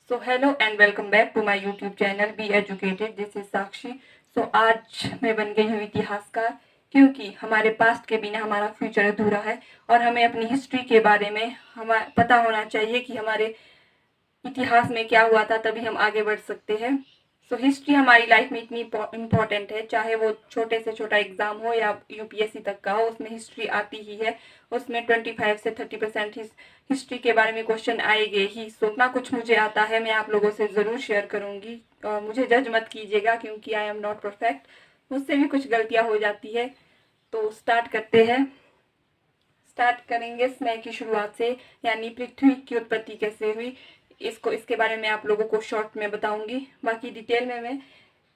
So hello and welcome back to my YouTube channel be educated. This is Sakshi. So आज मैं बन गई हूँ इतिहासकार, क्योंकि हमारे पास्ट के बिना हमारा फ्यूचर अधूरा है और हमें अपनी हिस्ट्री के बारे में हमें पता होना चाहिए कि हमारे इतिहास में क्या हुआ था, तभी हम आगे बढ़ सकते हैं। सो हिस्ट्री हमारी लाइफ में इतनी इम्पोर्टेंट है, चाहे वो छोटे से छोटा एग्जाम हो या यूपीएससी तक का हो, उसमें हिस्ट्री आती ही है। उसमें 25 से 30% हिस्ट्री के बारे में क्वेश्चन आएंगे ही। सो इतना कुछ मुझे आता है, मैं आप लोगों से ज़रूर शेयर करूँगी। और मुझे जज मत कीजिएगा, क्योंकि आई एम नॉट परफेक्ट, मुझसे भी कुछ गलतियाँ हो जाती है। तो स्टार्ट करते हैं। स्टार्ट करेंगे समय की शुरुआत से, यानी पृथ्वी की उत्पत्ति कैसे हुई। इसके बारे में आप लोगों को शॉर्ट में बताऊंगी। बाकी डिटेल में मैं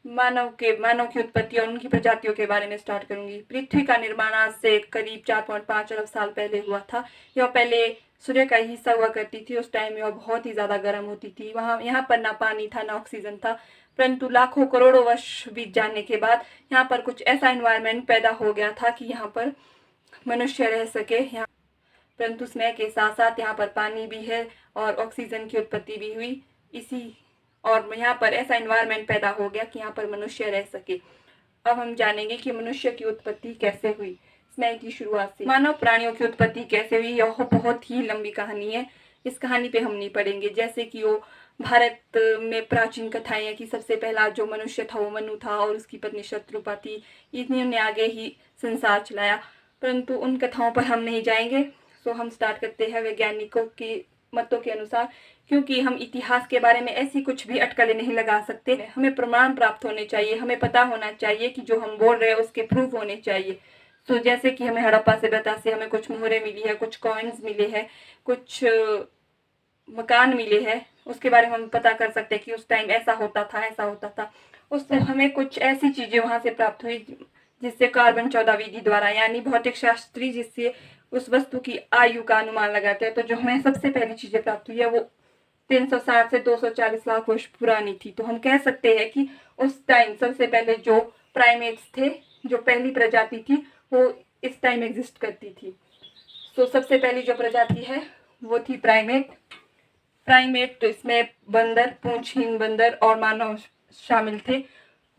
मानव की उत्पत्ति और उनकी प्रजातियों के बारे में स्टार्ट करूंगी। पृथ्वी का निर्माण आज से करीब 4.5 अरब साल पहले हुआ था। यह पहले सूर्य का हिस्सा हुआ करती थी। उस टाइम में वह बहुत ही ज्यादा गर्म होती थी। यहाँ पर ना पानी था ना ऑक्सीजन था। परंतु लाखों करोड़ों वर्ष बीत जाने के बाद यहाँ पर कुछ ऐसा एनवायरनमेंट पैदा हो गया था कि यहाँ पर मनुष्य रह सके। यहाँ परंतु समय के साथ साथ यहाँ पर पानी भी है और ऑक्सीजन की उत्पत्ति भी हुई। इसी और यहाँ पर ऐसा एनवायरनमेंट पैदा हो गया कि यहाँ पर मनुष्य रह सके। अब हम जानेंगे कि मनुष्य की उत्पत्ति कैसे हुई। समय की शुरुआत से मानव प्राणियों की उत्पत्ति कैसे हुई, यह बहुत ही लंबी कहानी है। इस कहानी पे हम नहीं पढ़ेंगे। जैसे कि वो भारत में प्राचीन कथाएं हैं कि सबसे पहला जो मनुष्य था वो मनु था और उसकी पत्नी शत्रुपा थी। इन्होंने आगे ही संसार चलाया, परंतु उन कथाओं पर हम नहीं जाएंगे। सो हम स्टार्ट करते हैं वैज्ञानिकों के मतों के अनुसार, क्योंकि हम इतिहास के बारे में ऐसी कुछ भी अटकलें नहीं लगा सकते। हमें प्रमाण प्राप्त होने चाहिए, हमें पता होना चाहिए कि जो हम बोल रहे हैं उसके प्रूफ होने चाहिए। सो जैसे कि हमें हड़प्पा सभ्यता से हमें कुछ मोहरें मिली है, कुछ कॉइन्स मिले हैं, कुछ मकान मिले हैं, उसके बारे में हम पता कर सकते हैं कि उस टाइम ऐसा होता था, ऐसा होता था। उससे हमें कुछ ऐसी चीजें वहां से प्राप्त हुई जिससे कार्बन 14 विधि द्वारा, यानी भौतिक शास्त्री जिससे उस वस्तु की आयु का अनुमान लगाते हैं। तो जो हमें सबसे पहली चीजें प्राप्त हुई है वो 360 से 240 लाख वर्ष पुरानी थी। तो हम कह सकते हैं कि उस टाइम सबसे पहले जो प्राइमेट्स थे, जो पहली प्रजाति थी, वो इस टाइम एग्जिस्ट करती थी। तो सबसे पहली जो प्रजाति है वो थी प्राइमेट। प्राइमेट इसमें बंदर, पूंछहीन बंदर और मानव शामिल थे।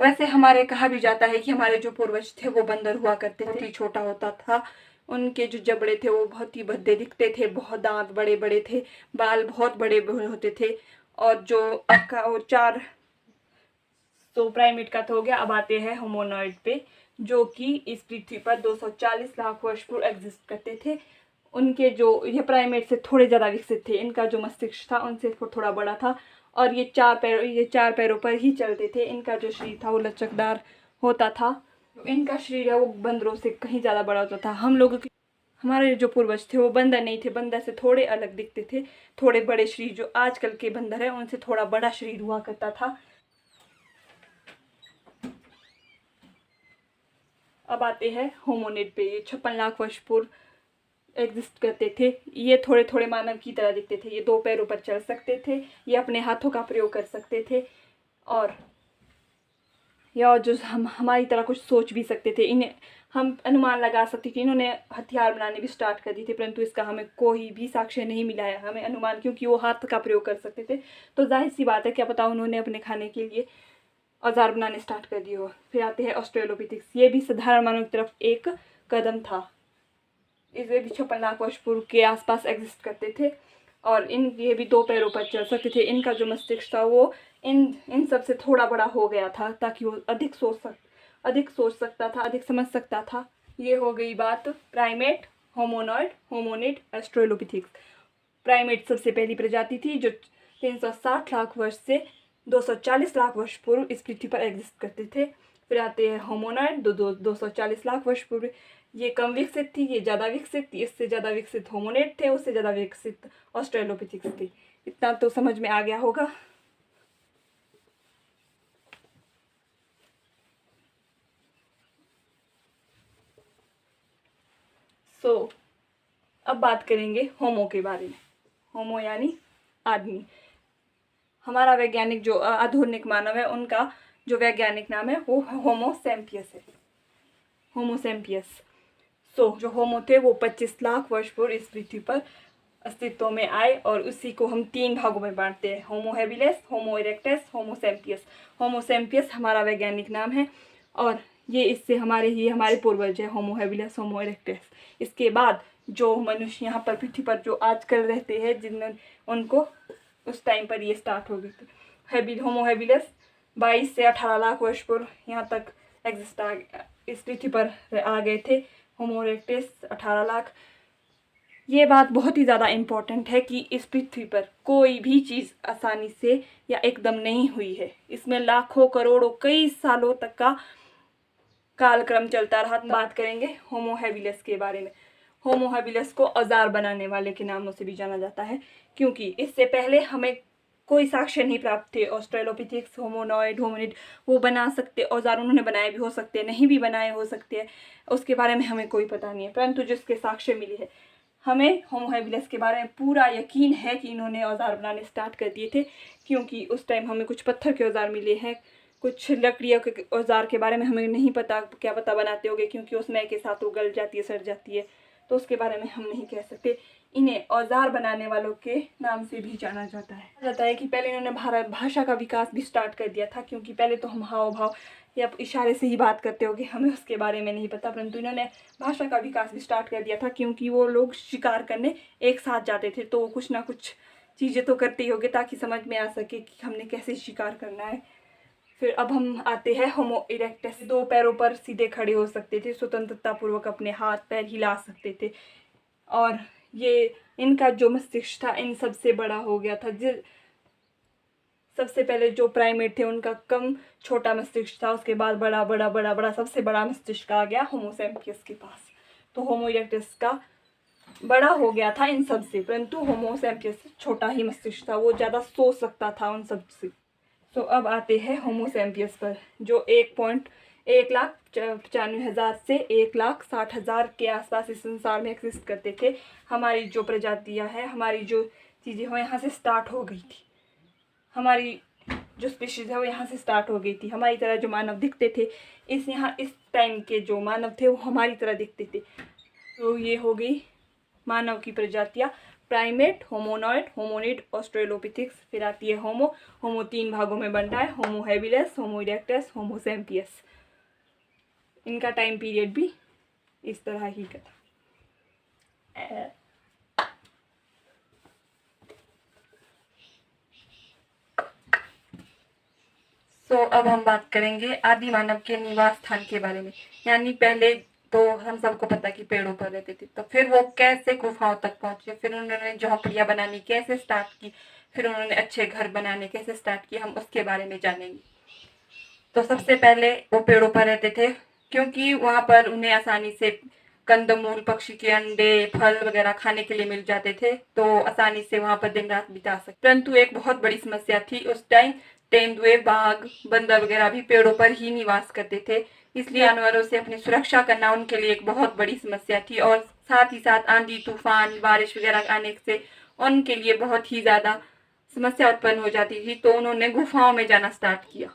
वैसे हमारे कहा भी जाता है कि हमारे जो पूर्वज थे वो बंदर हुआ करते थे, छोटा होता था। उनके जो जबड़े थे वो बहुत ही भद्दे दिखते थे, बहुत दांत बड़े बड़े थे, बाल बहुत बड़े होते थे। और जो आपका वो चार तो प्राइमेट का तो हो गया। अब आते हैं होमोनॉइड पे, जो कि इस पृथ्वी पर 240 लाख वर्ष पूर्व एग्जिस्ट करते थे। उनके जो ये प्राइमेट से थोड़े ज़्यादा विकसित थे। इनका जो मस्तिष्क था उनसे थोड़ा बड़ा था और ये चार पैरों पर ही चलते थे। इनका जो शरीर था वो लचकदार होता था। इनका शरीर है वो बंदरों से कहीं ज़्यादा बड़ा होता था। हम लोगों की हमारे जो पूर्वज थे वो बंदर नहीं थे, बंदर से थोड़े अलग दिखते थे, थोड़े बड़े शरीर। जो आजकल के बंदर है उनसे थोड़ा बड़ा शरीर हुआ करता था। अब आते हैं होमोनिड पे। ये 56 लाख वर्ष पूर्व एग्जिस्ट करते थे। ये थोड़े थोड़े मानव की तरह दिखते थे। ये 2 पैरों पर चल सकते थे, ये अपने हाथों का प्रयोग कर सकते थे और या जो हम हमारी तरह कुछ सोच भी सकते थे। इन्हें हम अनुमान लगा सकते थे। इन्होंने हथियार बनाने भी स्टार्ट कर दी थी, परंतु इसका हमें कोई भी साक्ष्य नहीं मिला है। हमें अनुमान, क्योंकि वो हाथ का प्रयोग कर सकते थे, तो जाहिर सी बात है क्या पता उन्होंने अपने खाने के लिए औजार बनाने स्टार्ट कर दिए हो। फिर आते हैं ऑस्ट्रेलोपिथिक्स। ये भी साधारण मानव की तरफ एक कदम था। इसे भी 56 लाख वर्ष पूर्व के आसपास एग्जिस्ट करते थे और ये भी 2 पैरों पर चल सकते थे। इनका जो मस्तिष्क था वो इन सब से थोड़ा बड़ा हो गया था, ताकि वो अधिक सोच सकता था, अधिक समझ सकता था। ये हो गई बात प्राइमेट, होमोनॉइड, होमोनिड, ऑस्ट्रेलोपिथिक्स। प्राइमेट सबसे पहली प्रजाति थी जो 360 लाख वर्ष से 240 लाख वर्ष पूर्व इस पृथ्वी पर एग्जिस्ट करते थे। फिर आते हैं होमोनॉइड, 240 लाख वर्ष पूर्व। ये कम विकसित थी, ये ज़्यादा विकसित थी। इससे ज़्यादा विकसित होमोनिड थे, उससे ज़्यादा विकसित ऑस्ट्रेलोपिथिक्स थे। इतना तो समझ में आ गया होगा। अब बात करेंगे होमो के बारे में। होमो यानी आदमी। हमारा वैज्ञानिक जो आधुनिक मानव है उनका जो वैज्ञानिक नाम है वो होमो सैम्पियस है। होमो सैम्पियस। जो होमो थे वो 25 लाख वर्ष पूर्व इस पृथ्वी पर अस्तित्व में आए और उसी को हम 3 भागों में बांटते हैं, होमो हैबिलिस, होमो erectus, Homo sapiens. Homo sapiens हमारा वैज्ञानिक नाम है और ये हमारे पूर्वज है, होमो हैबिलिस, होमो इरेक्टस। इसके बाद जो मनुष्य यहाँ पर पृथ्वी पर जो आजकल रहते हैं जिन उनको उस टाइम पर ये स्टार्ट हो गई थी। होमो हैबिलिस 22 से 18 लाख वर्ष पूर्व यहाँ तक इस पृथ्वी पर आ गए थे। होमो इरेक्टस 18 लाख। ये बात बहुत ही ज़्यादा इम्पोर्टेंट है कि इस पृथ्वी पर कोई भी चीज़ आसानी से या एकदम नहीं हुई है। इसमें लाखों करोड़ों कई सालों तक का कालक्रम चलता रहा। बात करेंगे होमो हैबिलिस के बारे में। होमो हैबिलिस को औजार बनाने वाले के नामों से भी जाना जाता है, क्योंकि इससे पहले हमें कोई साक्ष्य नहीं प्राप्त थे। ऑस्ट्रेलोपिथेक्स, होमोनॉइड, होमिनिड वो बना सकते, औजार उन्होंने बनाए भी हो सकते, नहीं भी बनाए हो सकते हैं, उसके बारे में हमें कोई पता नहीं है। परंतु जिसके साक्ष्य मिले हैं, हमें होमो हैबिलिस के बारे में पूरा यकीन है कि इन्होंने औजार बनाने स्टार्ट कर दिए थे, क्योंकि उस टाइम हमें कुछ पत्थर के औजार मिले हैं, कुछ लकड़ियों के औजार के बारे में हमें नहीं पता, क्या पता बनाते होंगे, क्योंकि उस समय के साथ वो गल जाती है, सड़ जाती है, तो उसके बारे में हम नहीं कह सकते। इन्हें औजार बनाने वालों के नाम से भी जाना जाता है कि पहले इन्होंने भाषा का विकास भी स्टार्ट कर दिया था, क्योंकि पहले तो हम हाव भाव या इशारे से ही बात करते होंगे, हमें उसके बारे में नहीं पता, परंतु इन्होंने भाषा का विकास भी स्टार्ट कर दिया था, क्योंकि वो लोग शिकार करने एक साथ जाते थे, तो वो कुछ ना कुछ चीज़ें तो करते ही होंगे ताकि समझ में आ सके कि हमने कैसे शिकार करना है। फिर अब हम आते हैं होमो इरेक्टस। 2 पैरों पर सीधे खड़े हो सकते थे, स्वतंत्रता पूर्वक अपने हाथ पैर हिला सकते थे, और ये इनका जो मस्तिष्क था इन सबसे बड़ा हो गया था। सबसे पहले जो प्राइमेट थे उनका कम छोटा मस्तिष्क था, उसके बाद बड़ा बड़ा बड़ा बड़ा सबसे बड़ा मस्तिष्क आ गया होमो सैपियंस के पास। तो होमो इरेक्टस का बड़ा हो गया था इन सब से, परंतु होमो सैपियंस छोटा ही मस्तिष्क था, वो ज़्यादा सोच सकता था उन सब से। तो अब आते हैं होमो सैपियंस पर, जो 1,95,000 से 1,60,000 के आसपास इस संसार में एक्सिस्ट करते थे। हमारी जो प्रजातियां हैं, हमारी जो चीज़ें हैं, यहाँ से स्टार्ट हो गई थी। हमारी जो स्पीशीज़ है वो यहाँ से स्टार्ट हो गई थी। हमारी तरह जो मानव दिखते थे, इस टाइम के जो मानव थे वो हमारी तरह दिखते थे। तो ये हो गई मानव की प्रजातियाँ: प्राइमेट, होमोनॉइड, होमोनिड, ऑस्ट्रेलोपिथेक्स। फिर आती है होमो। होमो 3 भागों में बनता है: होमो हैबिलिस, होमो इरेक्टस, होमो सैपियंस। इनका टाइम पीरियड भी इस तरह ही का था। तो अब हम बात करेंगे आदि मानव के निवास स्थान के बारे में। यानी पहले तो हम सबको पता कि पेड़ों पर रहते थे, तो फिर वो कैसे गुफाओं तक पहुंचे, फिर उन्होंने झोंपड़ियां बनानी कैसे स्टार्ट की, फिर उन्होंने अच्छे घर बनाने कैसे स्टार्ट किए, हम उसके बारे में जानेंगे। तो सबसे पहले वो पेड़ों पर रहते थे, क्योंकि वहां पर उन्हें आसानी से कंदमूल, पक्षी के अंडे, फल वगैरह खाने के लिए मिल जाते थे, तो आसानी से वहां पर दिन रात बिता सकते। परंतु एक बहुत बड़ी समस्या थी उस टाइम, तेंदुए, बाघ, बंदर वगैरह भी पेड़ों पर ही निवास करते थे, इसलिए जानवरों से अपनी सुरक्षा करना उनके लिए एक बहुत बड़ी समस्या थी। और साथ ही साथ आंधी, तूफान, बारिश वगैरह आने से उनके लिए बहुत ही ज्यादा समस्या उत्पन्न हो जाती थी, तो उन्होंने गुफाओं में जाना स्टार्ट किया।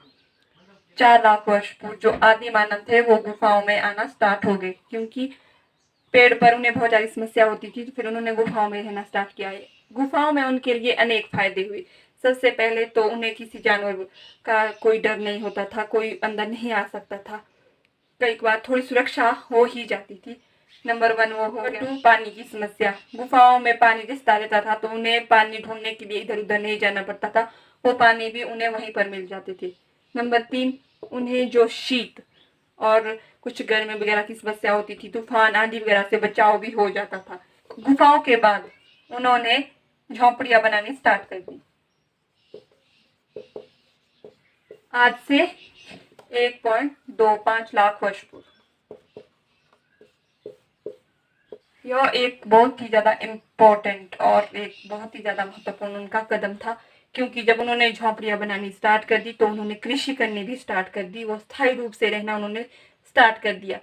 4 लाख वर्ष पूर्व जो आदि मानव थे वो गुफाओं में आना स्टार्ट हो गए, क्योंकि पेड़ पर उन्हें बहुत सारी समस्या होती थी, तो फिर उन्होंने गुफाओं में रहना स्टार्ट किया है। गुफाओं में उनके लिए अनेक फायदे हुए। सबसे पहले तो उन्हें किसी जानवर का कोई डर नहीं होता था, कोई अंदर नहीं आ सकता था, कई बार थोड़ी सुरक्षा हो ही जाती थी। नंबर 1 वो हो गया। 2, पानी की समस्या। गुफाओं में पानी रिसता रहता था, तो उन्हें पानी ढूंढने के लिए इधर उधर नहीं जाना पड़ता था, वो पानी भी उन्हें वहीं पर मिल जाते थे। नंबर 3, उन्हें जो शीत और कुछ गर्मी वगैरह की समस्या होती थी, तूफान, आंधी वगैरह से बचाव भी हो जाता था। गुफाओं के बाद उन्होंने झोंपड़ियां बनानी स्टार्ट कर दी। आज से 1.25 लाख वर्ष पूर्व। यह एक बहुत ही ज्यादा इम्पोर्टेंट और एक बहुत ही ज्यादा महत्वपूर्ण उनका कदम था, क्योंकि जब उन्होंने झोंपड़ियां बनानी स्टार्ट कर दी तो उन्होंने कृषि करनी भी स्टार्ट कर दी। वो स्थायी रूप से रहना उन्होंने स्टार्ट कर दिया,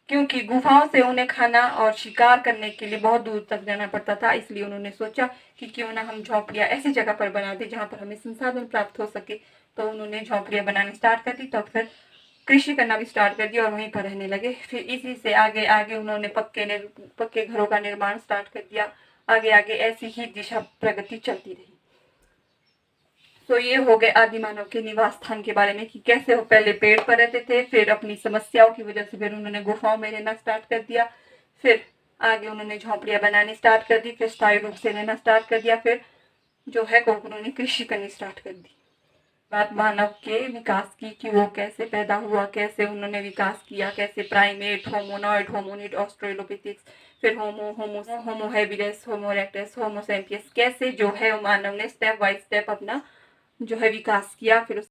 क्योंकि गुफाओं से उन्हें खाना और शिकार करने के लिए बहुत दूर तक जाना पड़ता था। इसलिए उन्होंने सोचा कि क्यों ना हम झोंपड़ियां ऐसी जगह पर बना दें जहां पर हमें संसाधन प्राप्त हो सके। तो उन्होंने झोंपड़ियां बनानी स्टार्ट कर दी, तो फिर कृषि करना भी स्टार्ट कर दिया और वहीं पर रहने लगे। फिर इसी से आगे आगे उन्होंने पक्के घरों का निर्माण स्टार्ट कर दिया, आगे आगे ऐसी ही दिशा प्रगति चलती रही। तो ये हो गए आदि मानव के निवास स्थान के बारे में कि कैसे वो पहले पेड़ पर रहते थे, फिर अपनी समस्याओं की वजह से फिर उन्होंने गुफाओं में रहना स्टार्ट कर दिया, फिर आगे उन्होंने झोंपड़ियां बनानी स्टार्ट कर दी, फिर स्थायी रूप से रहना स्टार्ट कर दिया, फिर जो है उन्होंने कृषि करनी स्टार्ट कर दी। बात मानव के विकास की कि वो कैसे पैदा हुआ, कैसे उन्होंने विकास किया, कैसे प्राइमेट, होमोनॉइड, होमोनिड, ऑस्ट्रेलोपिथिक्स, फिर होमो होमो होमो हैबिलिस, होमो इरेक्टस, होमो सैपियंस, कैसे जो है मानव ने स्टेप बाय स्टेप अपना जो है विकास किया, फिर